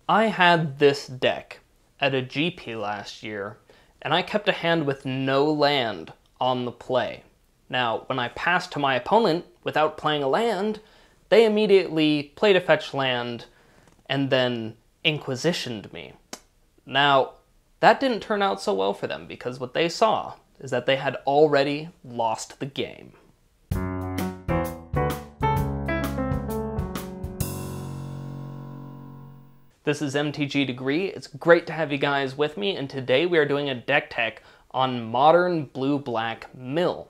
I had this deck at a GP last year, and I kept a hand with no land on the play. Now, when I passed to my opponent without playing a land, they immediately played a fetch land and then inquisitioned me. Now, that didn't turn out so well for them because what they saw is that they had already lost the game. This is MTG Degree. It's great to have you guys with me, and today we are doing a deck tech on Modern Blue-Black Mill.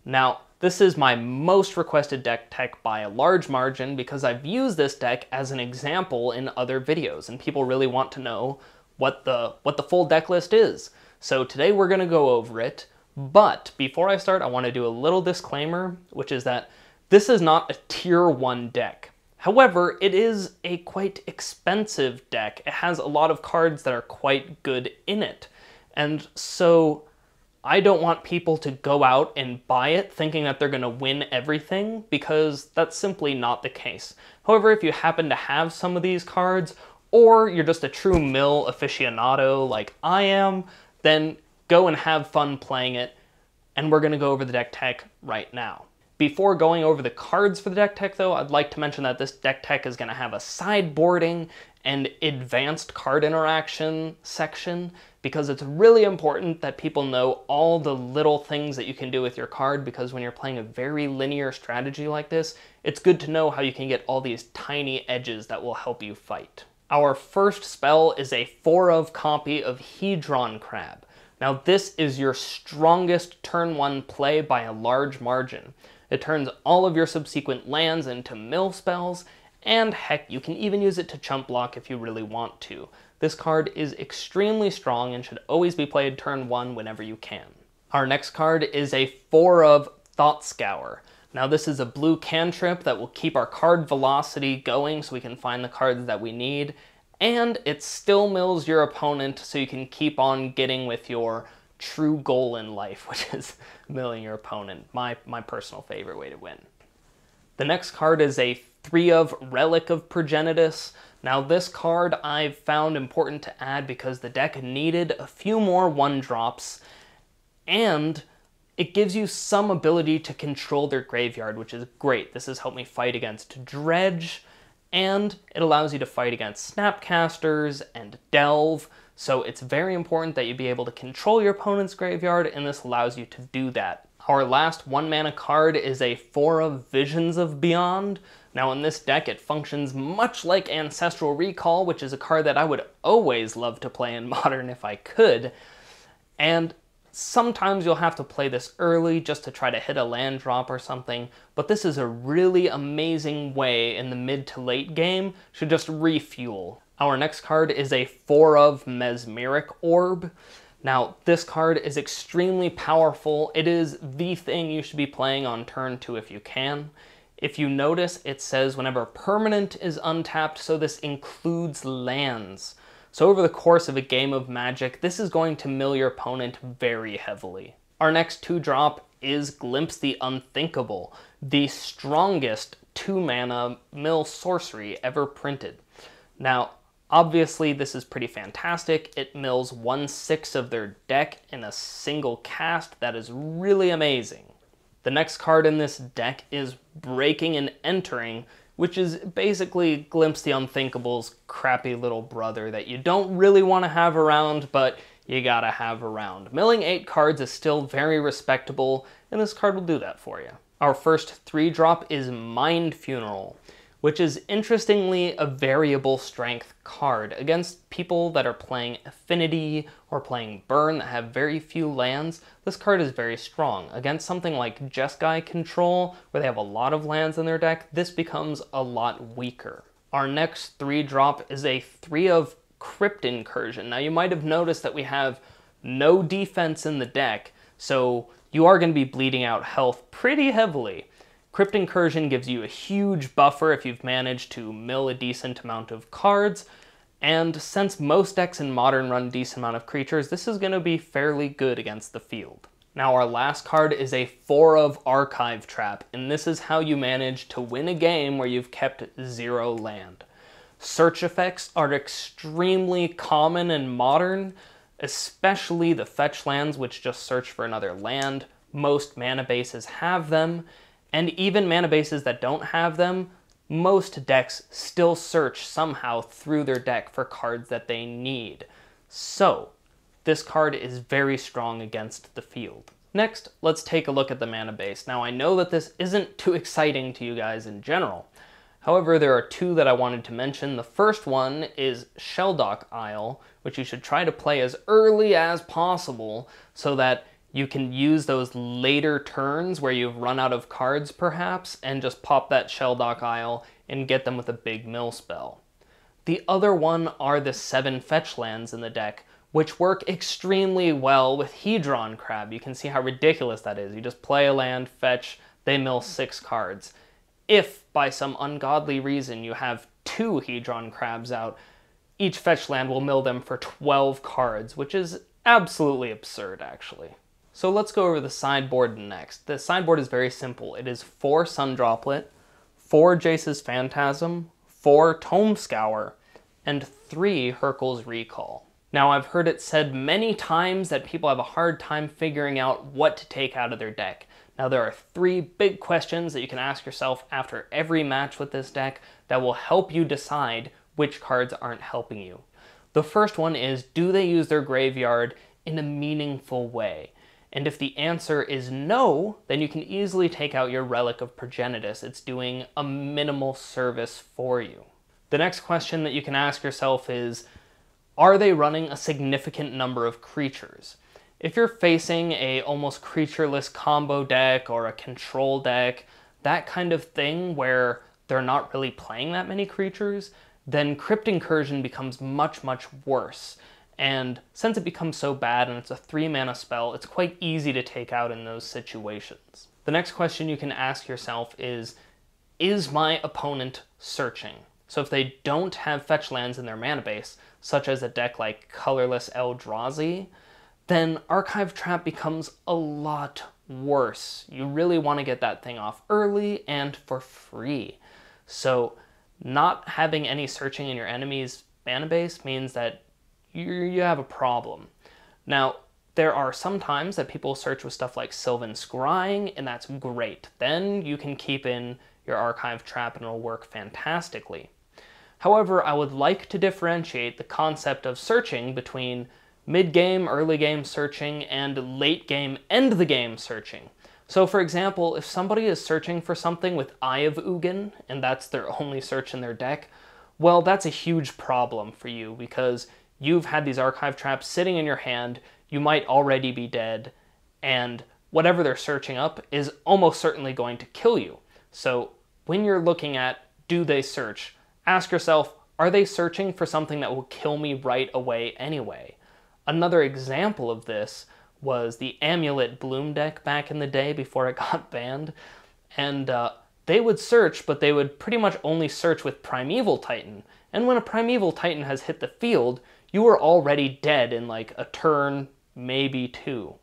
Now, this is my most requested deck tech by a large margin because I've used this deck as an example in other videos, and people really want to know what the full deck list is. So today we're going to go over it, but before I start, I want to do a little disclaimer, which is that this is not a tier 1 deck. However, it is a quite expensive deck. It has a lot of cards that are quite good in it. And so I don't want people to go out and buy it thinking that they're going to win everything, because that's simply not the case. However, if you happen to have some of these cards, or you're just a true mill aficionado like I am, then go and have fun playing it, and we're going to go over the deck tech right now. Before going over the cards for the deck tech though, I'd like to mention that this deck tech is going to have a sideboarding and advanced card interaction section, because it's really important that people know all the little things that you can do with your card, because when you're playing a very linear strategy like this, it's good to know how you can get all these tiny edges that will help you fight. Our first spell is a 4-of copy of Hedron Crab. Now this is your strongest turn 1 play by a large margin. It turns all of your subsequent lands into mill spells, and heck, you can even use it to chump block if you really want to. This card is extremely strong and should always be played turn 1 whenever you can. Our next card is a 4-of Thought Scour. Now this is a blue cantrip that will keep our card velocity going so we can find the cards that we need, and it still mills your opponent so you can keep on getting with your true goal in life, which is milling your opponent. My personal favorite way to win. The next card is a 3-of Relic of Progenitus. Now this card I've found important to add because the deck needed a few more 1-drops, and it gives you some ability to control their graveyard, which is great. This has helped me fight against Dredge, and it allows you to fight against Snapcasters and Delve, so it's very important that you be able to control your opponent's graveyard, and this allows you to do that. Our last 1-mana card is a 4-of Visions of Beyond. Now in this deck it functions much like Ancestral Recall, which is a card that I would always love to play in Modern if I could, and sometimes you'll have to play this early just to try to hit a land drop or something, but this is a really amazing way in the mid to late game to just refuel. Our next card is a 4-of Mesmeric Orb. Now this card is extremely powerful. It is the thing you should be playing on turn 2 if you can. If you notice, it says whenever permanent is untapped, so this includes lands. So over the course of a game of Magic, this is going to mill your opponent very heavily. Our next 2-drop is Glimpse the Unthinkable, the strongest 2-mana mill sorcery ever printed. Now, obviously this is pretty fantastic. It mills 1/6 of their deck in a single cast. That is really amazing. The next card in this deck is Breaking and Entering, which is basically Glimpse the Unthinkable's crappy little brother that you don't really want to have around, but you gotta have around. Milling 8 cards is still very respectable, and this card will do that for you. Our first 3-drop is Mind Funeral, which is interestingly a variable strength card. Against people that are playing Affinity or playing Burn that have very few lands, this card is very strong. Against something like Jeskai Control, where they have a lot of lands in their deck, this becomes a lot weaker. Our next 3-drop is a 3-of Crypt Incursion. Now you might have noticed that we have no defense in the deck, so you are going to be bleeding out health pretty heavily. Crypt Incursion gives you a huge buffer if you've managed to mill a decent amount of cards, and since most decks in Modern run a decent amount of creatures, this is going to be fairly good against the field. Now our last card is a 4-of Archive Trap, and this is how you manage to win a game where you've kept 0 land. Search effects are extremely common in Modern, especially the fetch lands which just search for another land. Most mana bases have them, and even mana bases that don't have them, most decks still search somehow through their deck for cards that they need. So, this card is very strong against the field. Next, let's take a look at the mana base. Now, I know that this isn't too exciting to you guys in general. However, there are two that I wanted to mention. The first one is Shelldock Isle, which you should try to play as early as possible so that you can use those later turns where you've run out of cards perhaps and just pop that Shelldock Isle and get them with a big mill spell. The other one are the 7 fetch lands in the deck, which work extremely well with Hedron Crab. You can see how ridiculous that is. You just play a land, fetch, they mill 6 cards. If, by some ungodly reason, you have 2 Hedron Crabs out, each fetch land will mill them for 12 cards, which is absolutely absurd, actually. So let's go over the sideboard next. The sideboard is very simple. It is 4 Sun Droplet, 4 Jace's Phantasm, 4 Tome Scour, and 3 Hurkyl's Recall. Now, I've heard it said many times that people have a hard time figuring out what to take out of their deck. Now, there are 3 big questions that you can ask yourself after every match with this deck that will help you decide which cards aren't helping you. The first one is, do they use their graveyard in a meaningful way? And if the answer is no, then you can easily take out your Relic of Progenitus. It's doing a minimal service for you. The next question that you can ask yourself is, are they running a significant number of creatures? If you're facing a almost creatureless combo deck or a control deck, that kind of thing where they're not really playing that many creatures, then Crypt Incursion becomes much, much worse. And since it becomes so bad and it's a 3 mana spell, it's quite easy to take out in those situations. The next question you can ask yourself is my opponent searching? So if they don't have fetch lands in their mana base, such as a deck like Colorless Eldrazi, then Archive Trap becomes a lot worse. You really want to get that thing off early and for free. So not having any searching in your enemy's mana base means that you have a problem. Now, there are some times that people search with stuff like Sylvan Scrying, and that's great. Then you can keep in your Archive Trap and it'll work fantastically. However, I would like to differentiate the concept of searching between mid-game, early-game searching, and late-game, end-the-game searching. So for example, if somebody is searching for something with Eye of Ugin, and that's their only search in their deck, well, that's a huge problem for you because you've had these Archive Traps sitting in your hand, you might already be dead, and whatever they're searching up is almost certainly going to kill you. So when you're looking at, do they search? Ask yourself, are they searching for something that will kill me right away anyway? Another example of this was the Amulet Bloom deck back in the day before it got banned. And they would search, but they would pretty much only search with Primeval Titan. And when a Primeval Titan has hit the field, you are already dead in like a turn, maybe 2.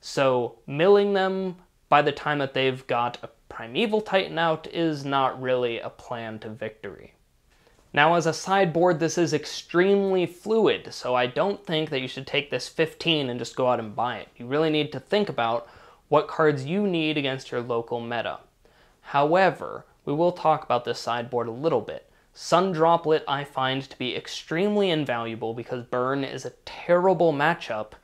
So milling them by the time that they've got a Primeval Titan out is not really a plan to victory. Now, as a sideboard, this is extremely fluid, so I don't think that you should take this 15 and just go out and buy it. You really need to think about what cards you need against your local meta. However, we will talk about this sideboard a little bit. Sun Droplet I find to be extremely invaluable because Burn is a terrible matchup,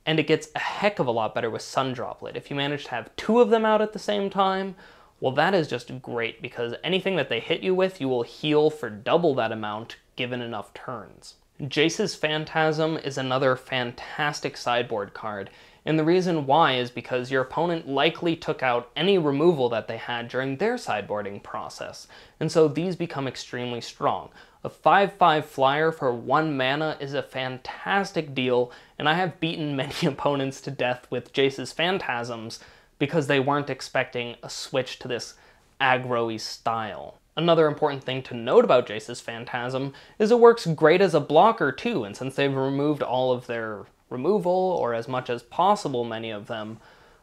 and it gets a heck of a lot better with Sun Droplet. If you manage to have 2 of them out at the same time, well, that is just great because anything that they hit you with, you will heal for double that amount given enough turns. Jace's Phantasm is another fantastic sideboard card, and the reason why is because your opponent likely took out any removal that they had during their sideboarding process, and so these become extremely strong. A 5/5 flyer for 1 mana is a fantastic deal, and I have beaten many opponents to death with Jace's Phantasms because they weren't expecting a switch to this aggro-y style. Another important thing to note about Jace's Phantasm is it works great as a blocker too, and since they've removed all of their removal, or as much as possible many of them,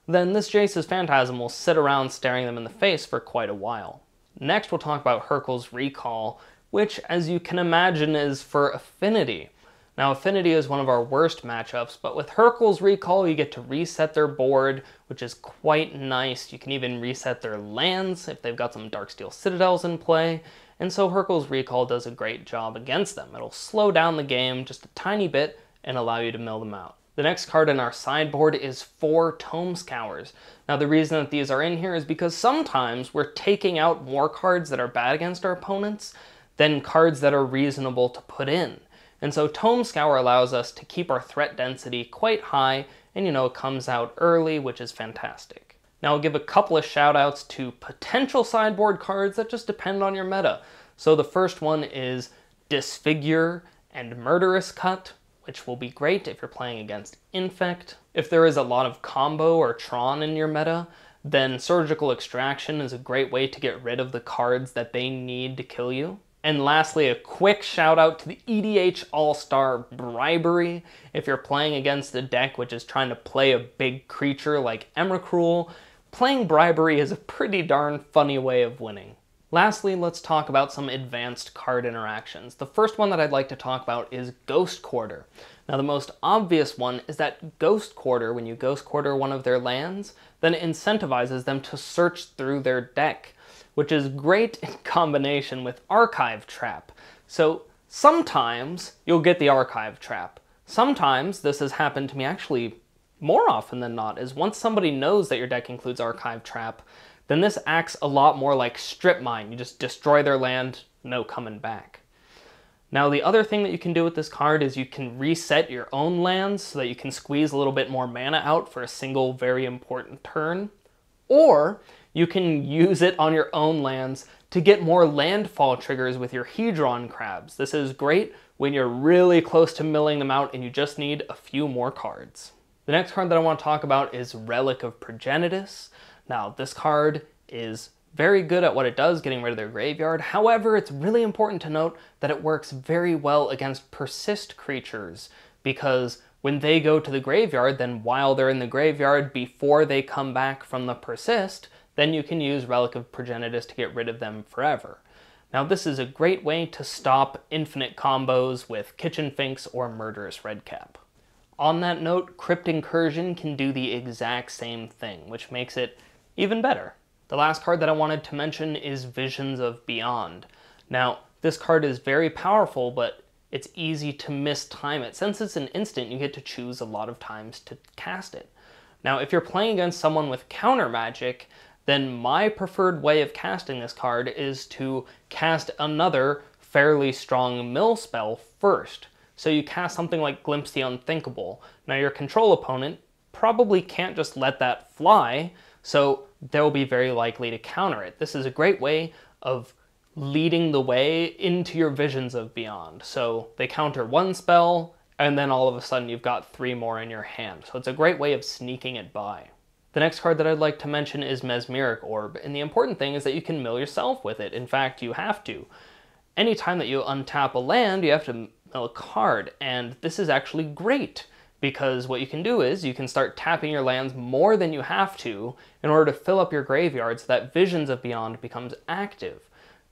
then this Jace's Phantasm will sit around staring them in the face for quite a while. Next we'll talk about Hurkyl's Recall, which, as you can imagine, is for Affinity. Now, Affinity is one of our worst matchups, but with Hurkyl's Recall, you get to reset their board, which is quite nice. You can even reset their lands if they've got some Darksteel Citadels in play, and so Hurkyl's Recall does a great job against them. It'll slow down the game just a tiny bit and allow you to mill them out. The next card in our sideboard is 4 Tome Scours. Now, the reason that these are in here is because sometimes we're taking out more cards that are bad against our opponents than cards that are reasonable to put in. And so Tome Scour allows us to keep our threat density quite high, and it comes out early, which is fantastic. Now I'll give a couple of shout outs to potential sideboard cards that just depend on your meta. So the first one is Disfigure and Murderous Cut, which will be great if you're playing against Infect. If there is a lot of combo or Tron in your meta, then Surgical Extraction is a great way to get rid of the cards that they need to kill you. And lastly, a quick shout out to the EDH All-Star Bribery. If you're playing against a deck which is trying to play a big creature like Emrakul, playing Bribery is a pretty darn funny way of winning. Lastly, let's talk about some advanced card interactions. The first one that I'd like to talk about is Ghost Quarter. Now, the most obvious one is that Ghost Quarter, when you Ghost Quarter one of their lands, then it incentivizes them to search through their deck, which is great in combination with Archive Trap. So sometimes you'll get the Archive Trap. Sometimes, this has happened to me actually more often than not, is once somebody knows that your deck includes Archive Trap, then this acts a lot more like Strip Mine. You just destroy their land, no coming back. Now, the other thing that you can do with this card is you can reset your own lands so that you can squeeze a little bit more mana out for a single very important turn. Or you can use it on your own lands to get more landfall triggers with your Hedron Crabs. This is great when you're really close to milling them out and you just need a few more cards. The next card that I want to talk about is Relic of Progenitus. Now, this card is very good at what it does, getting rid of their graveyard. However, it's really important to note that it works very well against persist creatures, because when they go to the graveyard, then while they're in the graveyard, before they come back from the persist, then you can use Relic of Progenitus to get rid of them forever. Now, this is a great way to stop infinite combos with Kitchen Finks or Murderous Redcap. On that note, Crypt Incursion can do the exact same thing, which makes it even better. The last card that I wanted to mention is Visions of Beyond. Now, this card is very powerful, but it's easy to mistime it. Since it's an instant, you get to choose a lot of times to cast it. Now, if you're playing against someone with counter magic, then my preferred way of casting this card is to cast another fairly strong mill spell first. So you cast something like Glimpse the Unthinkable. Now, your control opponent probably can't just let that fly, so they'll be very likely to counter it. This is a great way of leading the way into your Visions of Beyond. So they counter one spell, and then all of a sudden you've got 3 more in your hand. So it's a great way of sneaking it by. The next card that I'd like to mention is Mesmeric Orb, and the important thing is that you can mill yourself with it. In fact, you have to. Anytime that you untap a land, you have to mill a card, and this is actually great, because what you can do is you can start tapping your lands more than you have to in order to fill up your graveyard so that Visions of Beyond becomes active.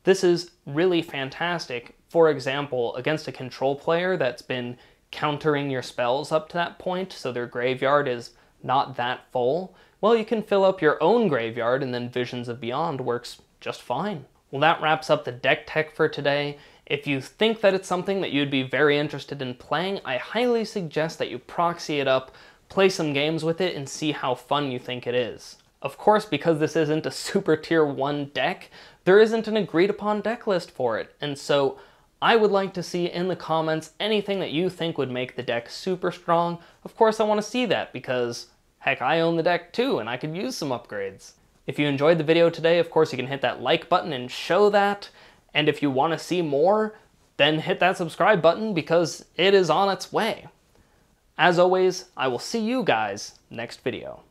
This is really fantastic, for example, against a control player that's been countering your spells up to that point, so their graveyard is not that full. Well, you can fill up your own graveyard, and then Visions of Beyond works just fine. Well, that wraps up the deck tech for today. If you think that it's something that you'd be very interested in playing, I highly suggest that you proxy it up, play some games with it, and see how fun you think it is. Of course, because this isn't a super tier 1 deck, there isn't an agreed upon deck list for it, and so I would like to see in the comments anything that you think would make the deck super strong. Of course, I want to see that because, heck, I own the deck too, and I could use some upgrades. If you enjoyed the video today, of course, you can hit that like button and show that. And if you want to see more, then hit that subscribe button because it is on its way. As always, I will see you guys next video.